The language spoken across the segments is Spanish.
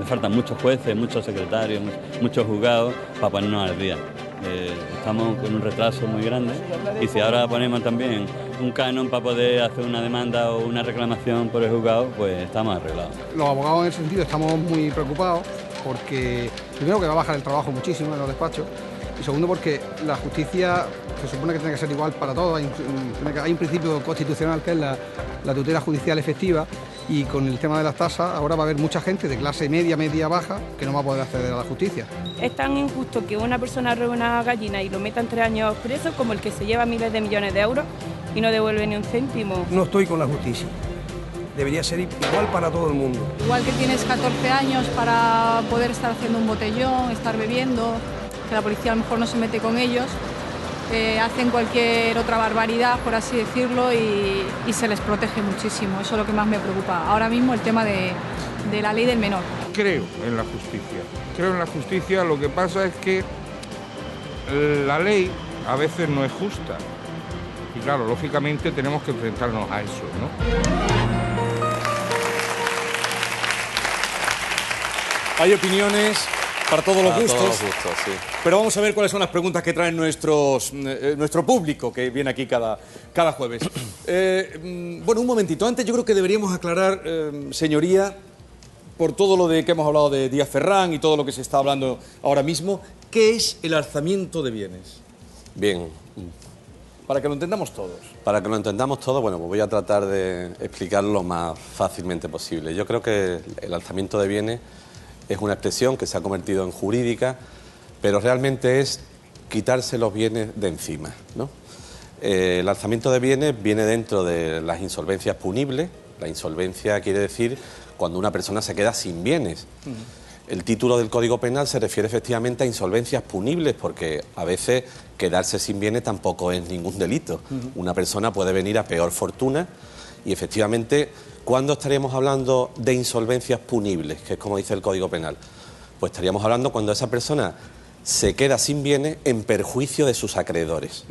faltan muchos jueces, muchos secretarios, muchos juzgados para ponernos al día. Estamos con un retraso muy grande y si ahora ponemos también un canon para poder hacer una demanda o una reclamación por el juzgado, pues estamos arreglados. Los abogados en ese sentido estamos muy preocupados porque, primero, que va a bajar el trabajo muchísimo en los despachos, y segundo, porque la justicia se supone que tiene que ser igual para todos. Hay un principio constitucional que es la tutela judicial efectiva, y con el tema de las tasas ahora va a haber mucha gente de clase media, media-baja que no va a poder acceder a la justicia. Es tan injusto que una persona robe una gallina y lo metan 3 años preso como el que se lleva miles de millones de euros y no devuelve ni un céntimo. No estoy con la justicia. Debería ser igual para todo el mundo. Igual que tienes 14 años para poder estar haciendo un botellón, estar bebiendo, que la policía a lo mejor no se mete con ellos, hacen cualquier otra barbaridad, por así decirlo, y se les protege muchísimo. Eso es lo que más me preocupa. Ahora mismo el tema de la ley del menor. Creo en la justicia. Creo en la justicia, lo que pasa es que la ley a veces no es justa. Y claro, lógicamente tenemos que enfrentarnos a eso, ¿no? Hay opiniones para todos los gustos. Todos los gustos, sí. Pero vamos a ver cuáles son las preguntas que traen nuestro público, que viene aquí cada jueves. Bueno, un momentito. Antes yo creo que deberíamos aclarar, señoría, por todo lo de que hemos hablado de Díaz Ferrán y todo lo que se está hablando ahora mismo, ¿qué es el alzamiento de bienes? Bien. Para que lo entendamos todos. Para que lo entendamos todos, bueno, pues voy a tratar de explicarlo lo más fácilmente posible. Yo creo que el alzamiento de bienes es una expresión que se ha convertido en jurídica, pero realmente es quitarse los bienes de encima, ¿no? El alzamiento de bienes viene dentro de las insolvencias punibles. La insolvencia quiere decir cuando una persona se queda sin bienes. El título del Código Penal se refiere efectivamente a insolvencias punibles, porque a veces quedarse sin bienes tampoco es ningún delito. Una persona puede venir a peor fortuna y efectivamente, ¿cuándo estaríamos hablando de insolvencias punibles? Que es como dice el Código Penal. Pues estaríamos hablando cuando esa persona se queda sin bienes en perjuicio de sus acreedores.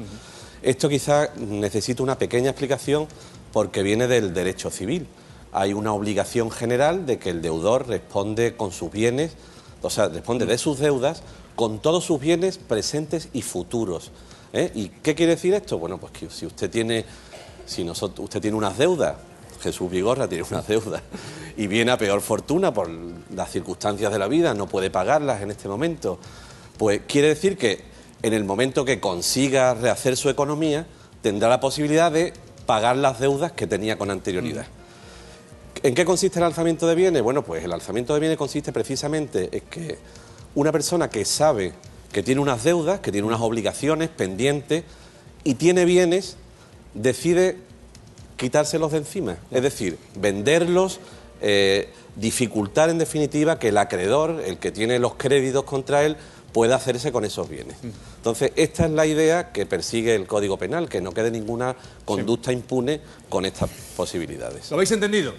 Esto quizás necesita una pequeña explicación porque viene del derecho civil. Hay una obligación general de que el deudor responde con sus bienes, o sea, responde de sus deudas con todos sus bienes presentes y futuros. ¿Y qué quiere decir esto? Bueno, pues que si usted tiene unas deudas, Jesús Vigorra tiene unas deudas y viene a peor fortuna por las circunstancias de la vida, no puede pagarlas en este momento, pues quiere decir que en el momento que consiga rehacer su economía tendrá la posibilidad de pagar las deudas que tenía con anterioridad. ¿En qué consiste el alzamiento de bienes? Bueno, pues el alzamiento de bienes consiste precisamente en que una persona que sabe que tiene unas deudas, que tiene unas obligaciones pendientes y tiene bienes, decide quitárselos de encima, es decir, venderlos, dificultar en definitiva que el acreedor, el que tiene los créditos contra él, pueda hacerse con esos bienes. Entonces, esta es la idea que persigue el Código Penal, que no quede ninguna conducta impune con estas posibilidades. ¿Lo habéis entendido?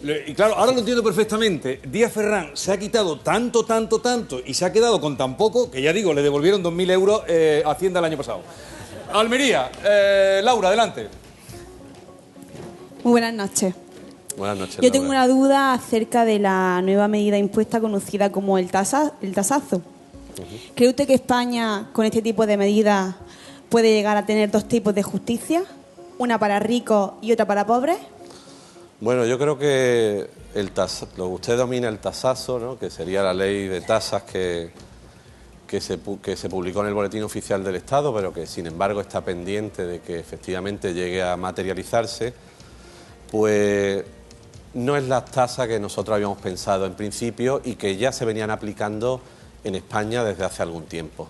Y claro, ahora lo entiendo perfectamente. Díaz Ferrán se ha quitado tanto y se ha quedado con tan poco que, ya digo, le devolvieron 2.000 euros a Hacienda el año pasado. Almería, Laura, adelante. Muy buenas noches. Buenas noches, Yo tengo Laura. una duda acerca de la nueva medida impuesta conocida como el tasazo. ¿Cree usted que España, con este tipo de medidas, puede llegar a tener dos tipos de justicia? ¿Una para ricos y otra para pobres? Bueno, yo creo que lo que usted domina el tasazo, ¿no?, que sería la ley de tasas que se publicó en el Boletín Oficial del Estado, pero que sin embargo está pendiente de que efectivamente llegue a materializarse, pues no es la tasa que nosotros habíamos pensado en principio y que ya se venían aplicando en España desde hace algún tiempo.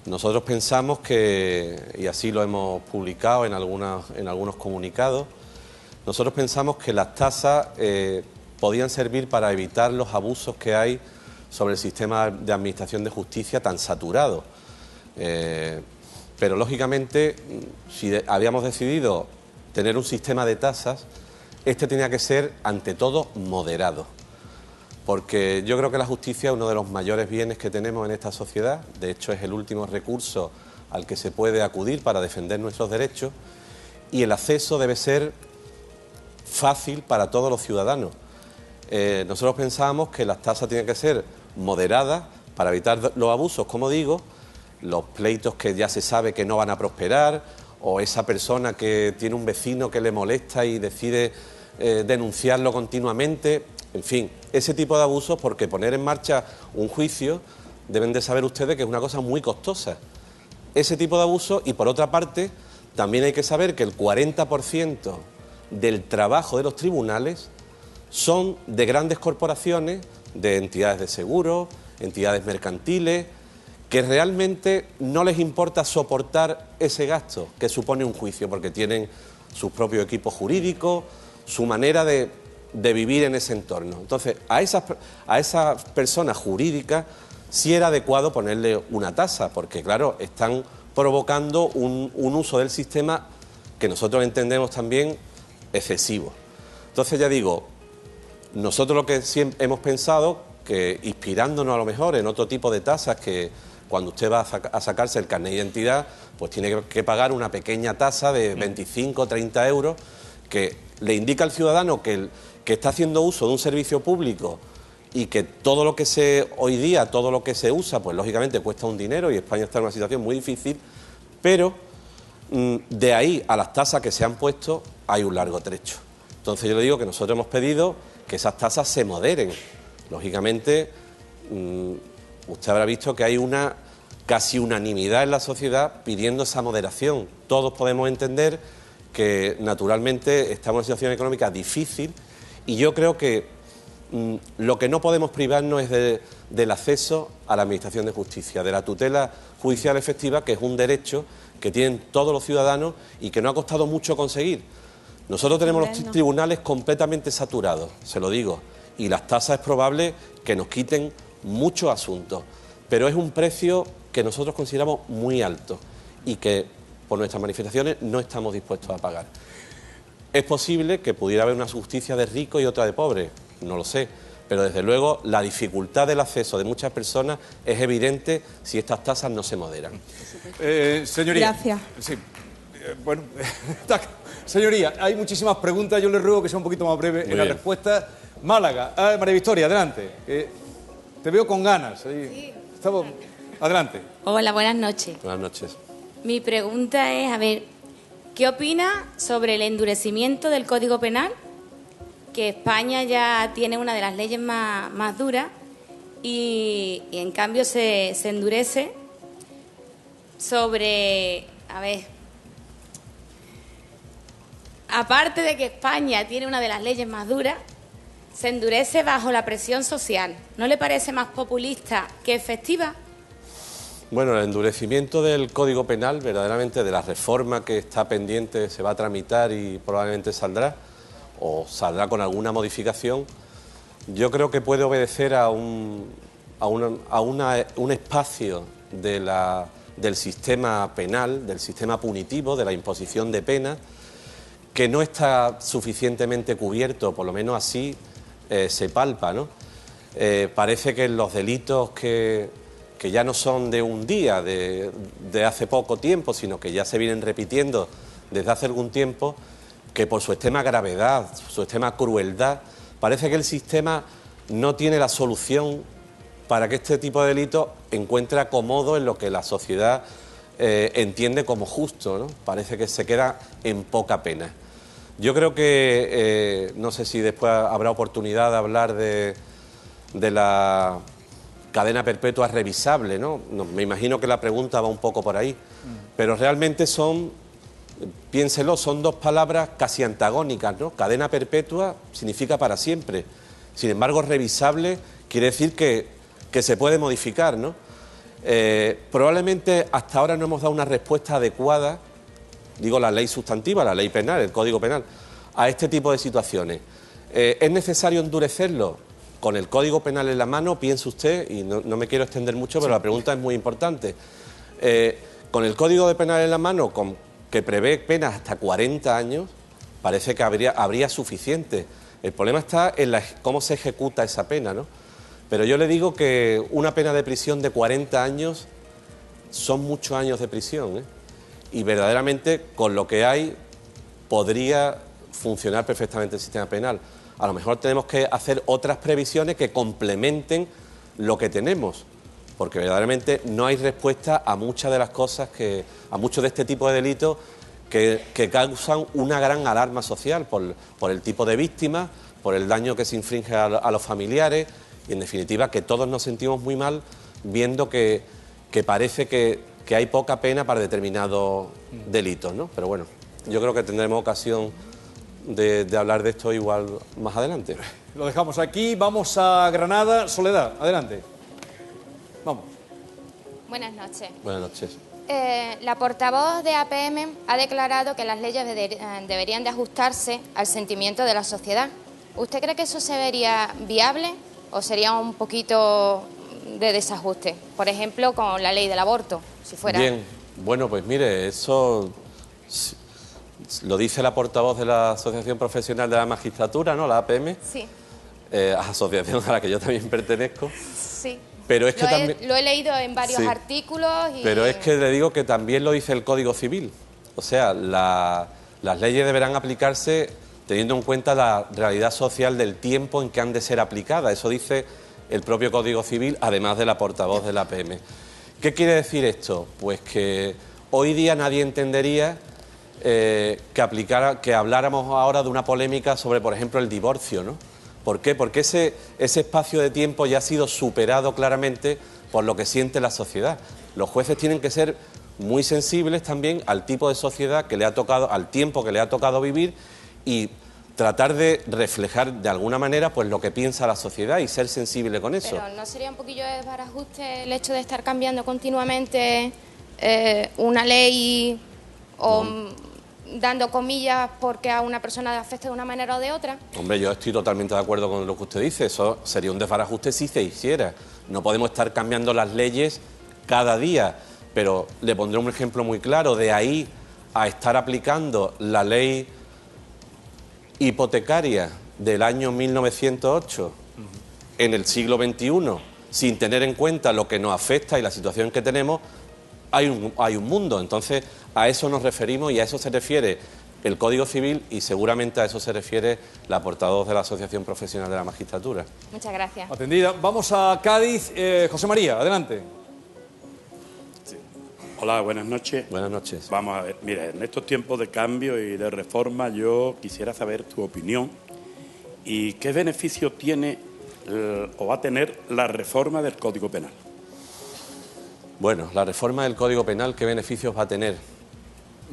Nosotros pensamos que, y así lo hemos publicado en algunos comunicados, nosotros pensamos que las tasas podían servir para evitar los abusos que hay sobre el sistema de administración de justicia tan saturado. Pero lógicamente, si habíamos decidido tener un sistema de tasas, este tenía que ser, ante todo, moderado. Porque yo creo que la justicia es uno de los mayores bienes que tenemos en esta sociedad. De hecho, es el último recurso al que se puede acudir para defender nuestros derechos, y el acceso debe ser fácil para todos los ciudadanos. nosotros pensábamos que las tasas tienen que ser moderadas para evitar los abusos, como digo, los pleitos que ya se sabe que no van a prosperar, o esa persona que tiene un vecino que le molesta y decide denunciarlo continuamente, en fin, ese tipo de abusos, porque poner en marcha un juicio, deben de saber ustedes que es una cosa muy costosa. Ese tipo de abusos, y por otra parte, también hay que saber que el 40% del trabajo de los tribunales son de grandes corporaciones, de entidades de seguros, entidades mercantiles, que realmente no les importa soportar ese gasto que supone un juicio, porque tienen sus propios equipos jurídicos, su manera de vivir en ese entorno. Entonces, a esas personas jurídicas sí era adecuado ponerle una tasa, porque claro, están provocando un uso del sistema que nosotros entendemos también excesivo. Entonces, ya digo, nosotros lo que siempre hemos pensado, que inspirándonos a lo mejor en otro tipo de tasas, que cuando usted va a sacarse el carnet de identidad, pues tiene que pagar una pequeña tasa de 25 o 30 euros, que le indica al ciudadano que está haciendo uso de un servicio público y que todo lo que hoy día, todo lo que se usa, pues lógicamente cuesta un dinero, y España está en una situación muy difícil, pero de ahí a las tasas que se han puesto hay un largo trecho. Entonces yo le digo que nosotros hemos pedido que esas tasas se moderen. Lógicamente, usted habrá visto que hay una casi unanimidad en la sociedad pidiendo esa moderación. Todos podemos entender que naturalmente estamos en una situación económica difícil, y yo creo que lo que no podemos privarnos es del acceso a la Administración de Justicia, de la tutela judicial efectiva, que es un derecho que tienen todos los ciudadanos y que no ha costado mucho conseguir. Nosotros tenemos los tribunales completamente saturados, se lo digo, y las tasas es probable que nos quiten muchos asuntos, pero es un precio que nosotros consideramos muy alto y que por nuestras manifestaciones no estamos dispuestos a pagar. Es posible que pudiera haber una justicia de ricos y otra de pobres, no lo sé, pero desde luego la dificultad del acceso de muchas personas es evidente si estas tasas no se moderan. Señoría. Gracias. Sí, bueno, señoría, hay muchísimas preguntas, yo le ruego que sea un poquito más breve en la respuesta. Málaga, María Victoria, adelante. Te veo con ganas. Sí. Estamos... Adelante. Hola, buenas noches. Buenas noches. Mi pregunta es, a ver, ¿qué opina sobre el endurecimiento del Código Penal? Que España ya tiene una de las leyes más duras y en cambio se endurece sobre, a ver, aparte de que España tiene una de las leyes más duras, se endurece bajo la presión social. ¿No le parece más populista que efectiva? Bueno, el endurecimiento del Código Penal, verdaderamente de la reforma que está pendiente, se va a tramitar y probablemente saldrá, o saldrá con alguna modificación, yo creo que puede obedecer a un espacio del sistema penal, del sistema punitivo, de la imposición de penas, que no está suficientemente cubierto, por lo menos así se palpa, ¿no? Parece que los delitos que ya no son de un día, de hace poco tiempo, sino que ya se vienen repitiendo desde hace algún tiempo, que por su extrema gravedad, su extrema crueldad, parece que el sistema no tiene la solución para que este tipo de delitos encuentre acomodo en lo que la sociedad entiende como justo, ¿no? Parece que se queda en poca pena. Yo creo que, no sé si después habrá oportunidad de hablar de la cadena perpetua revisable, ¿no? Me imagino que la pregunta va un poco por ahí, pero realmente piénselo, son dos palabras casi antagónicas, ¿no? Cadena perpetua significa para siempre, sin embargo revisable quiere decir que se puede modificar, ¿no? Probablemente hasta ahora no hemos dado una respuesta adecuada, digo la ley sustantiva, la ley penal, el Código Penal, a este tipo de situaciones. ¿Es necesario endurecerlo? Con el Código Penal en la mano, piense usted, y no me quiero extender mucho, pero la pregunta es muy importante. Con el Código Penal en la mano, que prevé penas hasta 40 años, parece que habría suficiente. El problema está en cómo se ejecuta esa pena, ¿no? Pero yo le digo que una pena de prisión de 40 años son muchos años de prisión, ¿eh? Y verdaderamente con lo que hay podría funcionar perfectamente el sistema penal. a lo mejor tenemos que hacer otras previsiones que complementen lo que tenemos, porque verdaderamente no hay respuesta a muchas de las cosas a muchos de este tipo de delitos que causan una gran alarma social por el tipo de víctimas, por el daño que se infringe a los familiares y, en definitiva, que todos nos sentimos muy mal viendo que parece que hay poca pena para determinados delitos, ¿no? Pero bueno, yo creo que tendremos ocasión de hablar de esto igual más adelante. Lo dejamos aquí, vamos a Granada. Soledad, adelante. Vamos. Buenas noches. Buenas noches. La portavoz de APM ha declarado que las leyes deberían de ajustarse al sentimiento de la sociedad. ¿Usted cree que eso se vería viable o sería un poquito de desajuste? Por ejemplo, con la ley del aborto, si fuera... Bien, bueno, pues mire, eso lo dice la portavoz de la Asociación Profesional de la Magistratura, ¿no?, la APM. Sí. Asociación a la que yo también pertenezco. Sí. Pero es que lo he leído en varios artículos. Pero es que le digo que también lo dice el Código Civil. O sea, las leyes deberán aplicarse teniendo en cuenta la realidad social del tiempo en que han de ser aplicadas. Eso dice el propio Código Civil, además de la portavoz de la APM. ¿Qué quiere decir esto? Pues que hoy día nadie entendería que habláramos ahora de una polémica sobre, por ejemplo, el divorcio, ¿no? ¿Por qué? Porque ese espacio de tiempo ya ha sido superado claramente por lo que siente la sociedad. Los jueces tienen que ser muy sensibles también al tipo de sociedad que le ha tocado, al tiempo que le ha tocado vivir, y tratar de reflejar de alguna manera pues lo que piensa la sociedad y ser sensible con eso. Pero ¿no sería un poquillo de desbarajuste el hecho de estar cambiando continuamente una ley o... No. Dando comillas porque a una persona le afecta de una manera o de otra? Hombre, yo estoy totalmente de acuerdo con lo que usted dice. Eso sería un desbarajuste si se hiciera. No podemos estar cambiando las leyes cada día, pero le pondré un ejemplo muy claro. De ahí a estar aplicando la ley hipotecaria del año 1908 en el siglo XXI, sin tener en cuenta lo que nos afecta y la situación que tenemos, hay un mundo. Entonces, a eso nos referimos y a eso se refiere el Código Civil y seguramente a eso se refiere la portavoz de la Asociación Profesional de la Magistratura. Muchas gracias. Atendida. Vamos a Cádiz. José María, adelante. Sí. Hola, buenas noches. Buenas noches. Vamos a ver, mira, en estos tiempos de cambio y de reforma yo quisiera saber tu opinión y qué beneficio tiene o va a tener la reforma del Código Penal. Bueno, la reforma del Código Penal, ¿qué beneficios va a tener?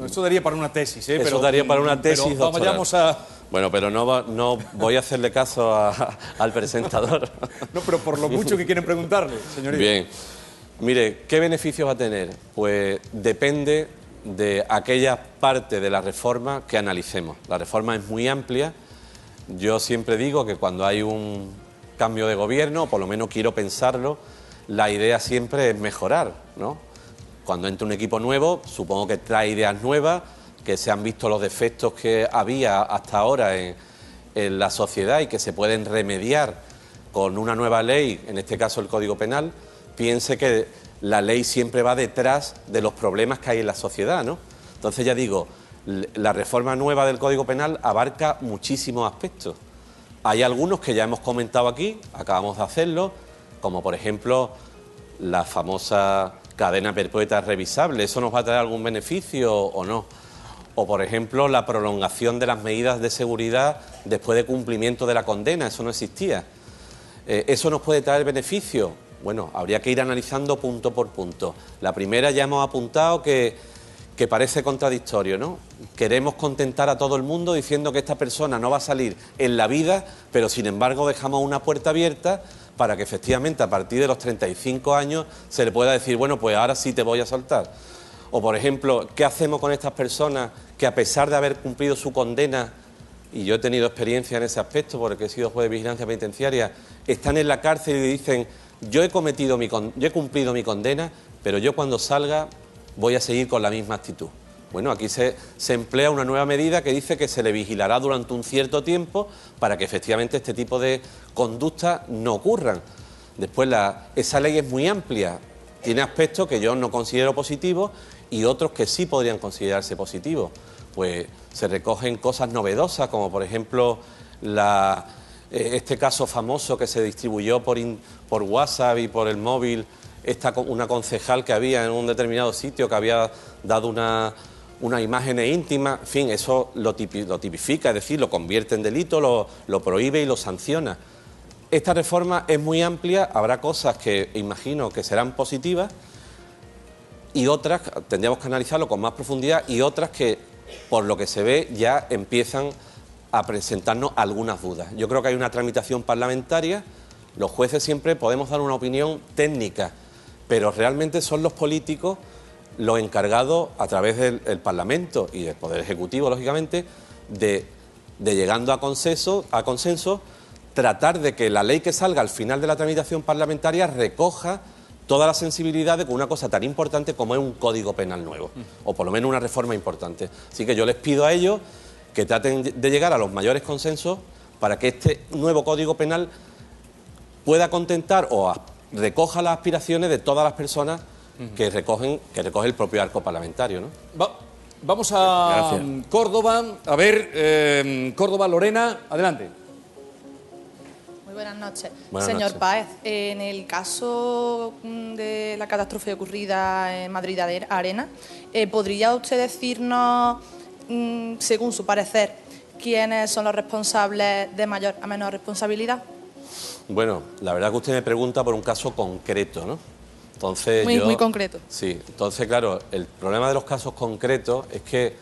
Esto daría para una tesis, ¿eh? Eso daría para una tesis, pero vamos a... Bueno, pero no voy a hacerle caso al presentador. No, pero por lo mucho que quieren preguntarle, señoría. Bien. Mire, ¿qué beneficios va a tener? Pues depende de aquella parte de la reforma que analicemos. La reforma es muy amplia. Yo siempre digo que cuando hay un cambio de gobierno, o por lo menos quiero pensarlo, la idea siempre es mejorar, ¿no? Cuando entra un equipo nuevo, supongo que trae ideas nuevas, que se han visto los defectos que había hasta ahora en la sociedad y que se pueden remediar con una nueva ley, en este caso el Código Penal. Piense que la ley siempre va detrás de los problemas que hay en la sociedad, ¿no? Entonces ya digo, la reforma nueva del Código Penal abarca muchísimos aspectos. Hay algunos que ya hemos comentado aquí, acabamos de hacerlo, como por ejemplo la famosa cadena perpetua revisable. ¿Eso nos va a traer algún beneficio o no? O por ejemplo la prolongación de las medidas de seguridad después de cumplimiento de la condena. Eso no existía. ¿Eso nos puede traer beneficio? Bueno, habría que ir analizando punto por punto. La primera ya hemos apuntado que parece contradictorio, ¿no? Queremos contentar a todo el mundo diciendo que esta persona no va a salir en la vida, pero sin embargo dejamos una puerta abierta para que efectivamente a partir de los 35 años se le pueda decir, bueno, pues ahora sí te voy a soltar. O por ejemplo, ¿qué hacemos con estas personas que a pesar de haber cumplido su condena, y yo he tenido experiencia en ese aspecto porque he sido juez de vigilancia penitenciaria, están en la cárcel y dicen, yo he cumplido mi condena, pero yo cuando salga voy a seguir con la misma actitud? Bueno, aquí se emplea una nueva medida que dice que se le vigilará durante un cierto tiempo para que efectivamente este tipo de conductas no ocurran. Después, esa ley es muy amplia, tiene aspectos que yo no considero positivos y otros que sí podrían considerarse positivos. Pues se recogen cosas novedosas, como por ejemplo este caso famoso que se distribuyó por WhatsApp y por el móvil, una concejal que había en un determinado sitio que había dado unas imágenes íntimas, en fin, eso lo tipifica, es decir, lo convierte en delito, lo prohíbe y lo sanciona. Esta reforma es muy amplia, habrá cosas que imagino que serán positivas y otras tendríamos que analizarlo con más profundidad y otras que, por lo que se ve, ya empiezan a presentarnos algunas dudas. Yo creo que hay una tramitación parlamentaria, los jueces siempre podemos dar una opinión técnica, pero realmente son los políticos los encargados, a través del Parlamento y del Poder Ejecutivo, lógicamente, de llegando a consenso, tratar de que la ley que salga al final de la tramitación parlamentaria recoja toda la sensibilidad de una cosa tan importante como es un código penal nuevo, o por lo menos una reforma importante. Así que yo les pido a ellos que traten de llegar a los mayores consensos para que este nuevo código penal pueda contentar o recoja las aspiraciones de todas las personas que recoge el propio arco parlamentario, ¿no? Vamos a Gracias. Córdoba. A ver, Córdoba, Lorena, adelante. Muy buenas noches. Buenas Señor noches. Páez, en el caso de la catástrofe ocurrida en Madrid Arena, ¿podría usted decirnos, según su parecer, quiénes son los responsables de mayor a menor responsabilidad? Bueno, la verdad que usted me pregunta por un caso concreto, ¿no? Entonces Muy concreto. Sí, entonces claro, el problema de los casos concretos es que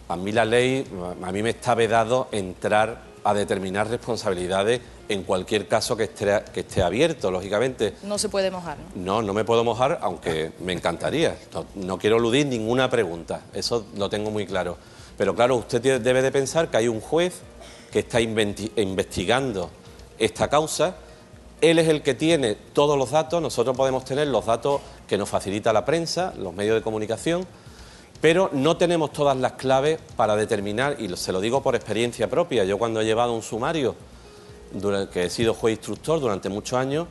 a mí la ley, a mí me está vedado entrar a determinar responsabilidades en cualquier caso que esté abierto, lógicamente. No se puede mojar, ¿no? No me puedo mojar, aunque me encantaría. No quiero eludir ninguna pregunta, eso lo tengo muy claro. Pero claro, usted debe de pensar que hay un juez que está investigando esta causa. Él es el que tiene todos los datos, nosotros podemos tener los datos que nos facilita la prensa, los medios de comunicación, pero no tenemos todas las claves para determinar, y se lo digo por experiencia propia, yo cuando he llevado un sumario, que he sido juez instructor durante muchos años,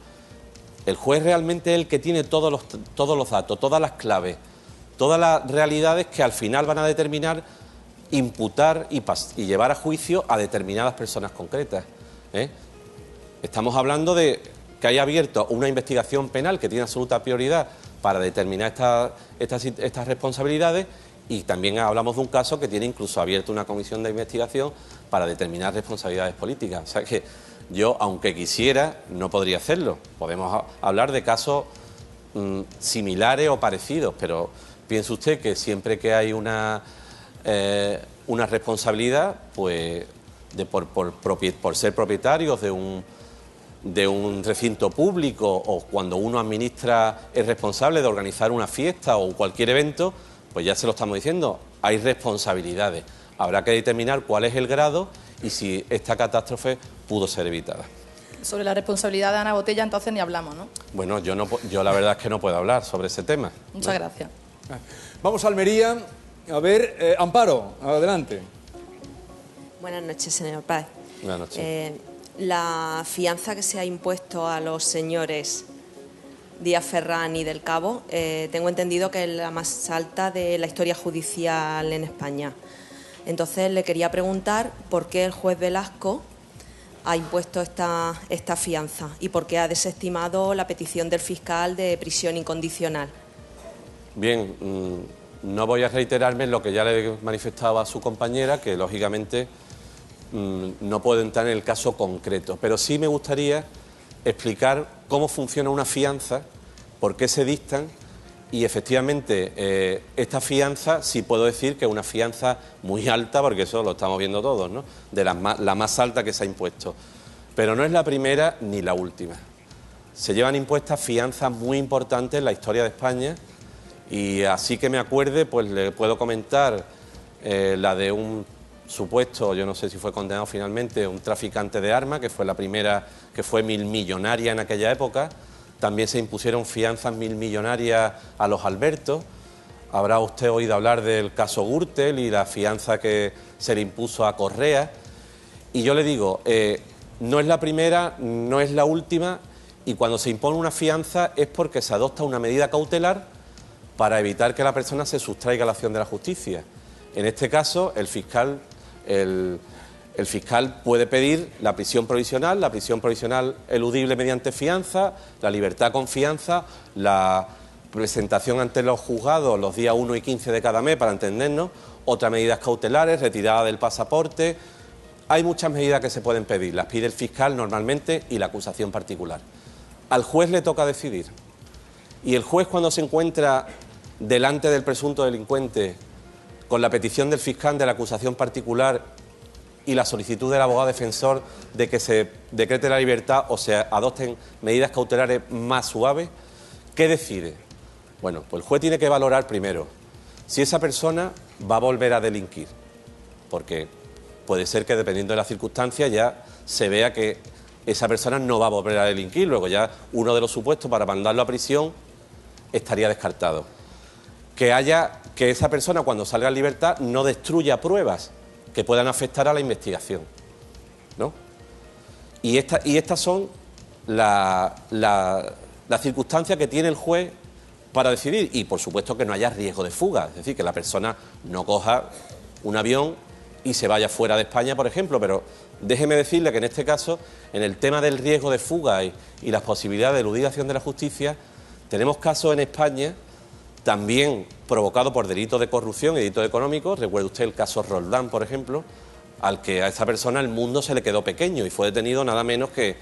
el juez realmente es el que tiene todos los datos, todas las claves, todas las realidades que al final van a determinar, imputar y llevar a juicio a determinadas personas concretas, ¿eh? Estamos hablando de que haya abierto una investigación penal que tiene absoluta prioridad para determinar estas responsabilidades y también hablamos de un caso que tiene incluso abierto una comisión de investigación para determinar responsabilidades políticas. O sea que yo, aunque quisiera, no podría hacerlo. Podemos hablar de casos similares o parecidos, pero piense usted que siempre que hay una responsabilidad, pues por ser propietarios de un recinto público o cuando uno administra, es responsable de organizar una fiesta o cualquier evento, pues ya se lo estamos diciendo, hay responsabilidades. Habrá que determinar cuál es el grado y si esta catástrofe pudo ser evitada. Sobre la responsabilidad de Ana Botella, entonces ni hablamos, ¿no? Bueno, yo la verdad es que no puedo hablar sobre ese tema. Muchas gracias. Vamos a Almería. A ver, Amparo, adelante. Buenas noches, señor Páez. Buenas noches. La fianza que se ha impuesto a los señores Díaz Ferrán y del Cabo, tengo entendido que es la más alta de la historia judicial en España. Entonces le quería preguntar por qué el juez Velasco ha impuesto esta fianza y por qué ha desestimado la petición del fiscal de prisión incondicional. Bien, no voy a reiterarme en lo que ya le manifestaba a su compañera, que lógicamente no puedo entrar en el caso concreto, pero sí me gustaría explicar cómo funciona una fianza, por qué se dictan y efectivamente esta fianza sí puedo decir que es una fianza muy alta, porque eso lo estamos viendo todos, ¿no? De la más alta que se ha impuesto, pero no es la primera ni la última. Se llevan impuestas fianzas muy importantes en la historia de España y así que me acuerde, pues le puedo comentar la de un supuesto, yo no sé si fue condenado finalmente, un traficante de armas, que fue la primera, que fue millonaria en aquella época. También se impusieron fianzas millonarias a los Albertos. Habrá usted oído hablar del caso Gürtel y la fianza que se le impuso a Correa. Y yo le digo, no es la primera, no es la última, y cuando se impone una fianza es porque se adopta una medida cautelar para evitar que la persona se sustraiga a la acción de la justicia. En este caso, el fiscal, el el fiscal puede pedir la prisión provisional eludible mediante fianza, la libertad con fianza, la presentación ante los juzgados los días 1 y 15 de cada mes, para entendernos, otras medidas cautelares, retirada del pasaporte. Hay muchas medidas que se pueden pedir, las pide el fiscal normalmente y la acusación particular. Al juez le toca decidir. Y el juez, cuando se encuentra delante del presunto delincuente con la petición del fiscal de la acusación particular y la solicitud del abogado defensor de que se decrete la libertad o se adopten medidas cautelares más suaves, ¿qué decide? Bueno, pues el juez tiene que valorar primero si esa persona va a volver a delinquir, porque puede ser que dependiendo de las circunstancias ya se vea que esa persona no va a volver a delinquir, luego ya uno de los supuestos para mandarlo a prisión estaría descartado. Que esa persona cuando salga en libertad no destruya pruebas que puedan afectar a la investigación, ¿no? Y estas son las circunstancias que tiene el juez para decidir, y por supuesto que no haya riesgo de fuga, es decir, que la persona no coja un avión y se vaya fuera de España, por ejemplo, pero déjeme decirle que en este caso, en el tema del riesgo de fuga y las posibilidades de eludición de la justicia, tenemos casos en España también provocados por delitos de corrupción y delitos económicos. Recuerde usted el caso Roldán, por ejemplo, al que a esa persona el mundo se le quedó pequeño y fue detenido nada menos que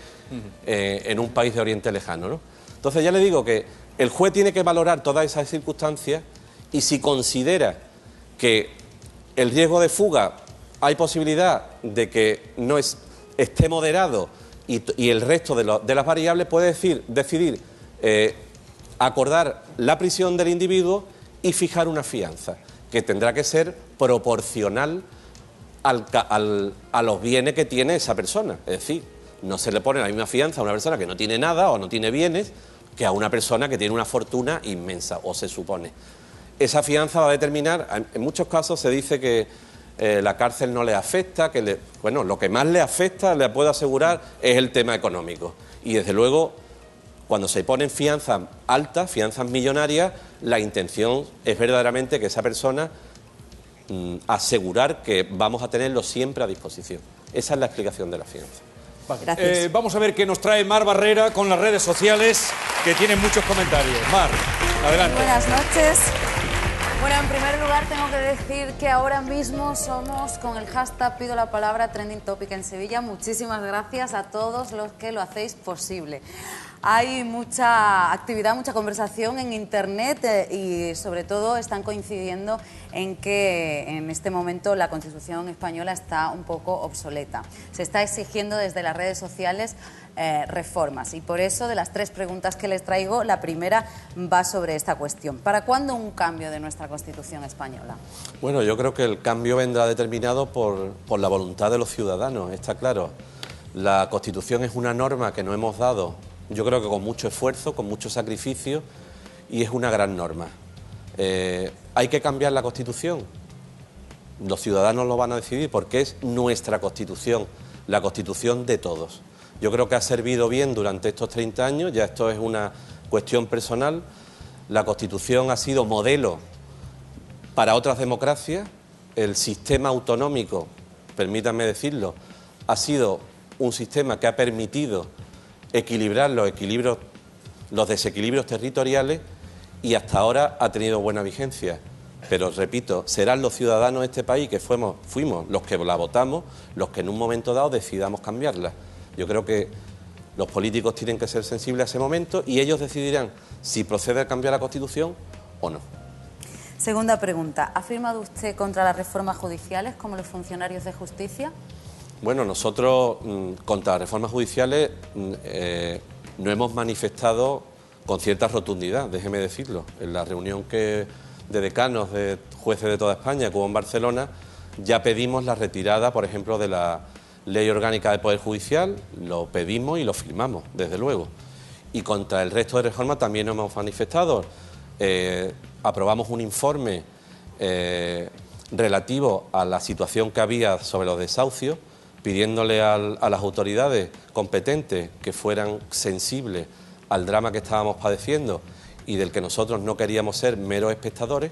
en un país de Oriente Lejano, ¿no? Entonces ya le digo que el juez tiene que valorar todas esas circunstancias y si considera que el riesgo de fuga hay posibilidad de que no esté moderado y el resto de las variables, puede decidir acordar la prisión del individuo y fijar una fianza, que tendrá que ser proporcional a los bienes que tiene esa persona. Es decir, no se le pone la misma fianza a una persona que no tiene nada o no tiene bienes que a una persona que tiene una fortuna inmensa, o se supone. Esa fianza va a determinar, en muchos casos se dice que la cárcel no le afecta, bueno, lo que más le afecta, le puedo asegurar, es el tema económico. Y desde luego, cuando se ponen fianzas altas, fianzas millonarias, la intención es verdaderamente que esa persona asegurar que vamos a tenerlo siempre a disposición. Esa es la explicación de la fianza. Vale. Vamos a ver qué nos trae Mar Barrera con las redes sociales, que tienen muchos comentarios. Mar, adelante. Buenas noches. Bueno, en primer lugar tengo que decir que ahora mismo somos con el hashtag Pido la Palabra Trending Topic en Sevilla. Muchísimas gracias a todos los que lo hacéis posible. Hay mucha actividad, mucha conversación en Internet y sobre todo están coincidiendo en que en este momento la Constitución española está un poco obsoleta. Se está exigiendo desde las redes sociales reformas y por eso de las 3 preguntas que les traigo, la primera va sobre esta cuestión. ¿Para cuándo un cambio de nuestra Constitución española? Bueno, yo creo que el cambio vendrá determinado por la voluntad de los ciudadanos, está claro. La Constitución es una norma que nos hemos dado, yo creo que con mucho esfuerzo, con mucho sacrificio, y es una gran norma. ¿Hay que cambiar la Constitución? Los ciudadanos lo van a decidir porque es nuestra Constitución, la Constitución de todos. Yo creo que ha servido bien durante estos 30 años, ya esto es una cuestión personal. La Constitución ha sido modelo para otras democracias. El sistema autonómico, permítanme decirlo, ha sido un sistema que ha permitido equilibrar los desequilibrios territoriales y hasta ahora ha tenido buena vigencia. Pero, repito, serán los ciudadanos de este país que fuimos los que la votamos, los que en un momento dado decidamos cambiarla. Yo creo que los políticos tienen que ser sensibles a ese momento y ellos decidirán si procede a cambiar la Constitución o no. Segunda pregunta. ¿Ha firmado usted contra las reformas judiciales como los funcionarios de justicia? Bueno, nosotros contra las reformas judiciales no hemos manifestado con cierta rotundidad, déjeme decirlo. En la reunión de decanos de jueces de toda España que hubo en Barcelona, ya pedimos la retirada, por ejemplo, de la Ley Orgánica del Poder Judicial, lo pedimos y lo firmamos, desde luego. Y contra el resto de reformas también nos hemos manifestado. Aprobamos un informe relativo a la situación que había sobre los desahucios, pidiéndole a las autoridades competentes que fueran sensibles al drama que estábamos padeciendo y del que nosotros no queríamos ser meros espectadores.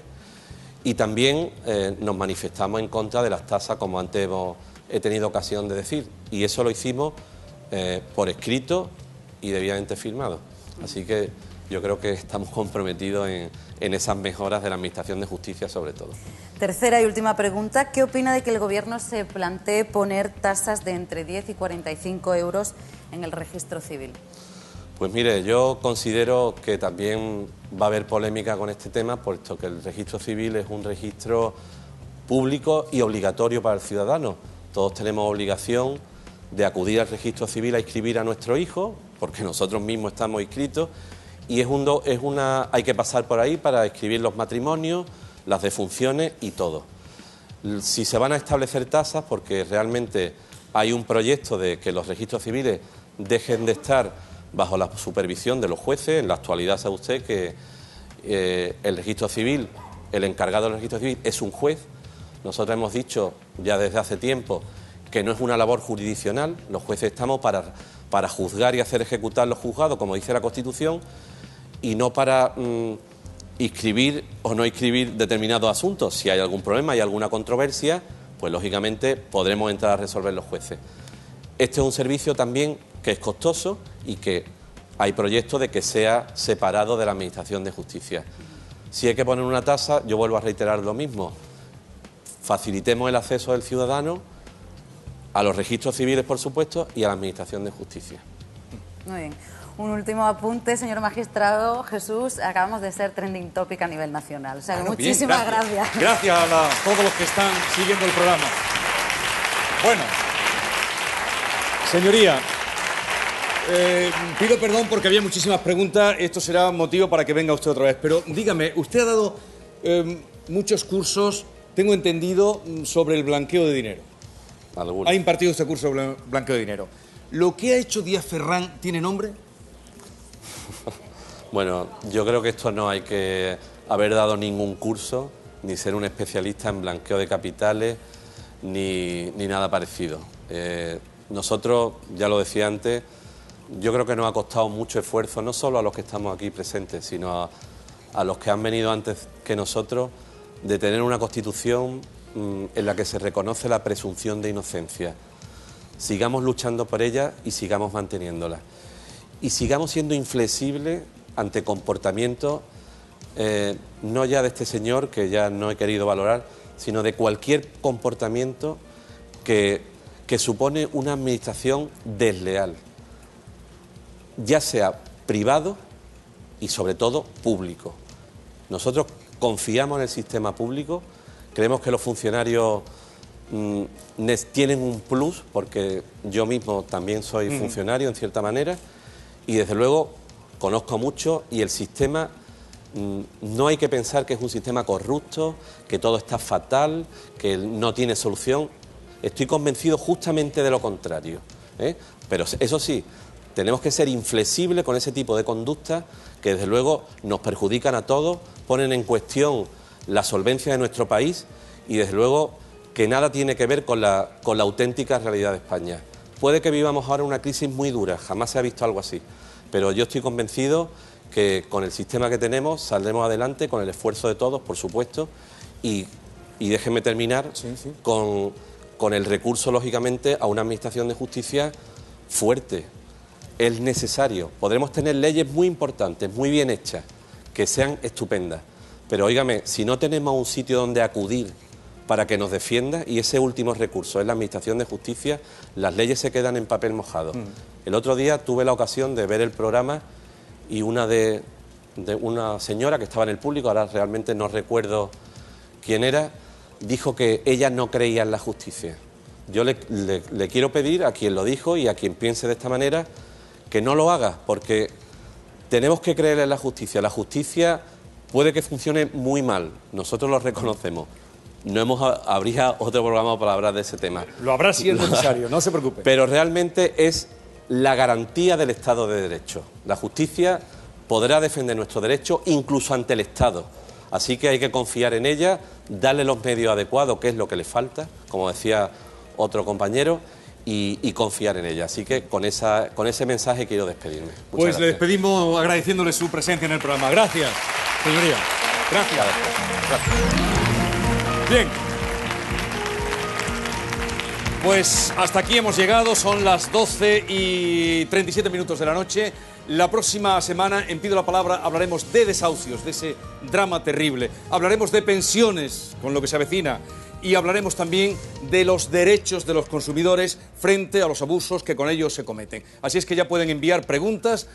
Y también nos manifestamos en contra de las tasas, como antes hemos he tenido ocasión de decir. Y eso lo hicimos por escrito y debidamente firmado. Así que yo creo que estamos comprometidos en esas mejoras de la Administración de Justicia, sobre todo. Tercera y última pregunta. ¿Qué opina de que el Gobierno se plantee poner tasas de entre 10 y 45 euros en el registro civil? Pues mire, yo considero que también va a haber polémica con este tema, puesto que el registro civil es un registro público y obligatorio para el ciudadano. Todos tenemos obligación de acudir al registro civil a inscribir a nuestro hijo, porque nosotros mismos estamos inscritos, y hay que pasar por ahí para escribir los matrimonios, las defunciones y todo. Si se van a establecer tasas, porque realmente hay un proyecto de que los registros civiles dejen de estar bajo la supervisión de los jueces. En la actualidad sabe usted que el registro civil, el encargado del registro civil es un juez. Nosotros hemos dicho ya desde hace tiempo que no es una labor jurisdiccional. Los jueces estamos para juzgar y hacer ejecutar los juzgados, como dice la Constitución, y no para inscribir o no inscribir determinados asuntos. Si hay algún problema, hay alguna controversia, pues lógicamente podremos entrar a resolver los jueces. Este es un servicio también que es costoso y que hay proyectos de que sea separado de la Administración de Justicia. Si hay que poner una tasa, yo vuelvo a reiterar lo mismo. Facilitemos el acceso del ciudadano a los registros civiles, por supuesto, y a la Administración de Justicia. Muy bien. Un último apunte, señor magistrado Jesús. Acabamos de ser trending topic a nivel nacional. O sea, Bueno, muchísimas bien, gracias. Gracias a todos los que están siguiendo el programa. Bueno, señoría, pido perdón porque había muchísimas preguntas. Esto será motivo para que venga usted otra vez. Pero dígame, usted ha dado muchos cursos, tengo entendido, sobre el blanqueo de dinero. Algunos. Ha impartido este curso sobre blanqueo de dinero. ¿Lo que ha hecho Díaz Ferrán tiene nombre? Bueno, yo creo que esto no hay que haber dado ningún curso, ni ser un especialista en blanqueo de capitales, ni nada parecido. Nosotros, ya lo decía antes, yo creo que nos ha costado mucho esfuerzo, no solo a los que estamos aquí presentes, sino a los que han venido antes que nosotros, de tener una Constitución en la que se reconoce la presunción de inocencia. Sigamos luchando por ella y sigamos manteniéndola. Y sigamos siendo inflexibles ante comportamientos, no ya de este señor, que ya no he querido valorar, sino de cualquier comportamiento que supone una administración desleal, ya sea privado y sobre todo público. Nosotros confiamos en el sistema público, creemos que los funcionarios tienen un plus, porque yo mismo también soy funcionario en cierta manera, y desde luego conozco mucho, y el sistema, no hay que pensar que es un sistema corrupto, que todo está fatal, que no tiene solución. Estoy convencido justamente de lo contrario, ¿eh? Pero eso sí, tenemos que ser inflexibles con ese tipo de conductas que desde luego nos perjudican a todos, ponen en cuestión la solvencia de nuestro país y desde luego que nada tiene que ver con la auténtica realidad de España. Puede que vivamos ahora una crisis muy dura, jamás se ha visto algo así, pero yo estoy convencido que con el sistema que tenemos saldremos adelante, con el esfuerzo de todos, por supuesto, y déjenme terminar con el recurso, lógicamente, a una administración de justicia fuerte. Es necesario. Podremos tener leyes muy importantes, muy bien hechas, que sean estupendas, pero óigame, si no tenemos un sitio donde acudir para que nos defienda, y ese último recurso es la Administración de Justicia, las leyes se quedan en papel mojado. El otro día tuve la ocasión de ver el programa y una señora que estaba en el público, ahora realmente no recuerdo quién era, dijo que ella no creía en la justicia. Yo le quiero pedir a quien lo dijo y a quien piense de esta manera que no lo haga, porque tenemos que creer en la justicia. La justicia puede que funcione muy mal, nosotros lo reconocemos. Habría otro programa para hablar de ese tema. Lo habrá si es necesario, no se preocupe. Pero realmente es la garantía del Estado de Derecho. La justicia podrá defender nuestro derecho incluso ante el Estado. Así que hay que confiar en ella, darle los medios adecuados, que es lo que le falta, como decía otro compañero, y confiar en ella. Así que con ese mensaje quiero despedirme. Pues le despedimos agradeciéndole su presencia en el programa. Gracias, señoría. Gracias. Gracias. Bien. Pues hasta aquí hemos llegado, son las 12 y 37 minutos de la noche. La próxima semana, en Pido la Palabra, hablaremos de desahucios, de ese drama terrible. Hablaremos de pensiones, con lo que se avecina. Y hablaremos también de los derechos de los consumidores frente a los abusos que con ellos se cometen. Así es que ya pueden enviar preguntas